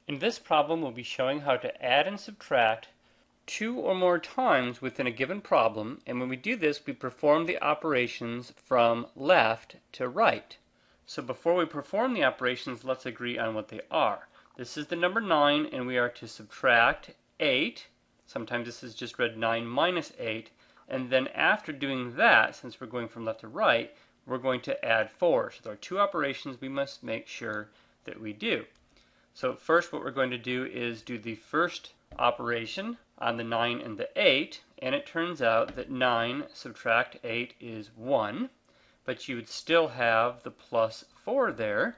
In this problem, we'll be showing how to add and subtract two or more times within a given problem, and when we do this, we perform the operations from left to right. So before we perform the operations, let's agree on what they are. This is the number 9, and we are to subtract 8. Sometimes this is just read 9 minus 8. And then after doing that, since we're going from left to right, we're going to add 4. So there are two operations we must make sure that we do. So first what we're going to do is do the first operation on the 9 and the 8, and it turns out that 9 subtract 8 is 1, but you would still have the plus 4 there.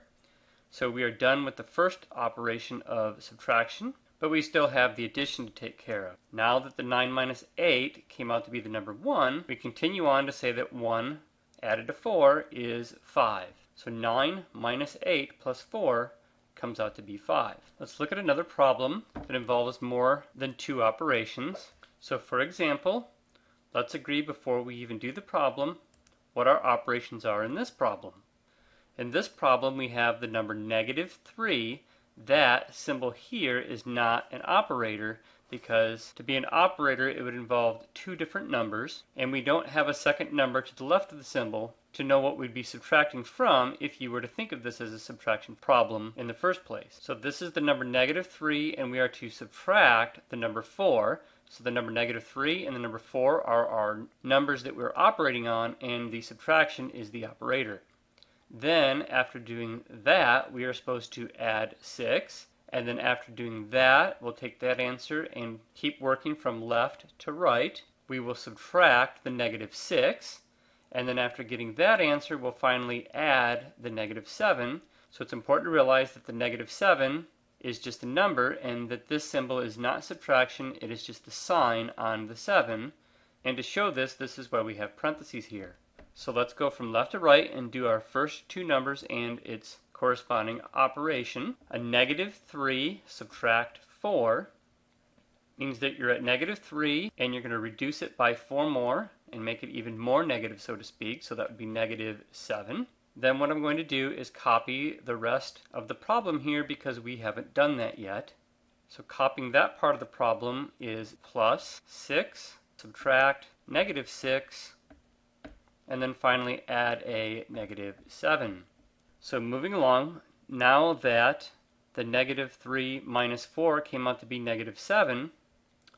So we are done with the first operation of subtraction, but we still have the addition to take care of. Now that the 9 minus 8 came out to be the number 1, we continue on to say that 1 added to 4 is 5. So 9 minus 8 plus 4 comes out to be 5. Let's look at another problem that involves more than two operations. So for example, let's agree before we even do the problem what our operations are in this problem. In this problem we have the number -3. That symbol here is not an operator because to be an operator it would involve two different numbers, and we don't have a second number to the left of the symbol to know what we'd be subtracting from if you were to think of this as a subtraction problem in the first place. So this is the number -3, and we are to subtract the number 4. So the number -3 and the number 4 are our numbers that we're operating on, and the subtraction is the operator. Then after doing that, we are supposed to add 6. And then after doing that, we'll take that answer and keep working from left to right. We will subtract the -6. And then after getting that answer, we'll finally add the -7. So it's important to realize that the -7 is just a number and that this symbol is not subtraction, it is just the sign on the 7. And to show this, this is why we have parentheses here. So let's go from left to right and do our first two numbers and its corresponding operation. A -3 subtract 4 means that you're at -3 and you're going to reduce it by 4 more and make it even more negative, so to speak. So that would be -7. Then what I'm going to do is copy the rest of the problem here because we haven't done that yet. So copying that part of the problem is +6 subtract -6 and then finally add a -7. So moving along, now that the -3 minus 4 came out to be -7,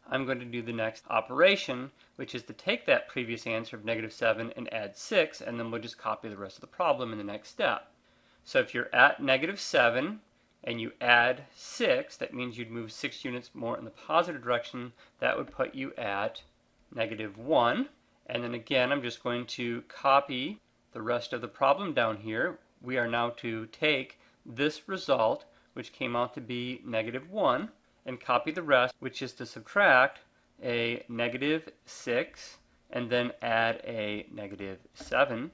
I'm going to do the next operation, which is to take that previous answer of -7 and add 6, and then we'll just copy the rest of the problem in the next step. So if you're at -7 and you add 6, that means you'd move 6 units more in the positive direction. That would put you at -1. And then again, I'm just going to copy the rest of the problem down here. We are now to take this result, which came out to be -1, and copy the rest, which is to subtract a -6 and then add a -7.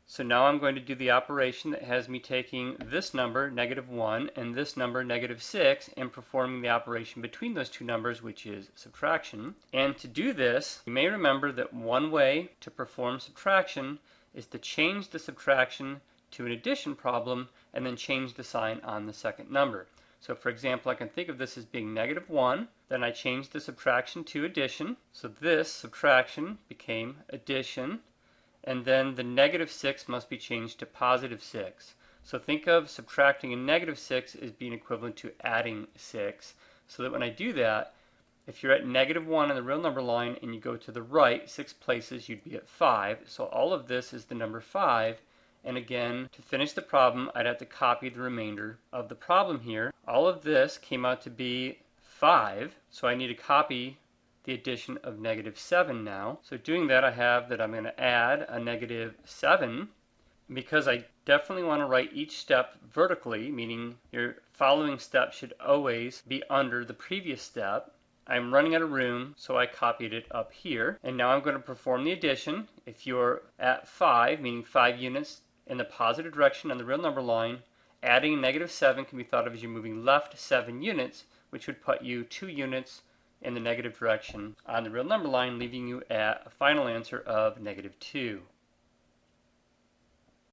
So now I'm going to do the operation that has me taking this number, -1, and this number, -6, and performing the operation between those two numbers, which is subtraction. And to do this, you may remember that one way to perform subtraction is to change the subtraction to an addition problem and then change the sign on the second number. So for example, I can think of this as being -1, then I changed the subtraction to addition, so this subtraction became addition, and then the -6 must be changed to +6. So think of subtracting a -6 as being equivalent to adding 6, so that when I do that, if you're at -1 on the real number line and you go to the right 6 places, you'd be at 5. So all of this is the number 5. And again, to finish the problem, I'd have to copy the remainder of the problem here. All of this came out to be 5, so I need to copy the addition of -7 now. So doing that, I have that I'm going to add a -7. Because I definitely want to write each step vertically, meaning your following step should always be under the previous step. I'm running out of room, so I copied it up here. And now I'm going to perform the addition. If you're at 5, meaning 5 units in the positive direction on the real number line, adding -7 can be thought of as you're moving left 7 units, which would put you 2 units in the negative direction on the real number line, leaving you at a final answer of -2.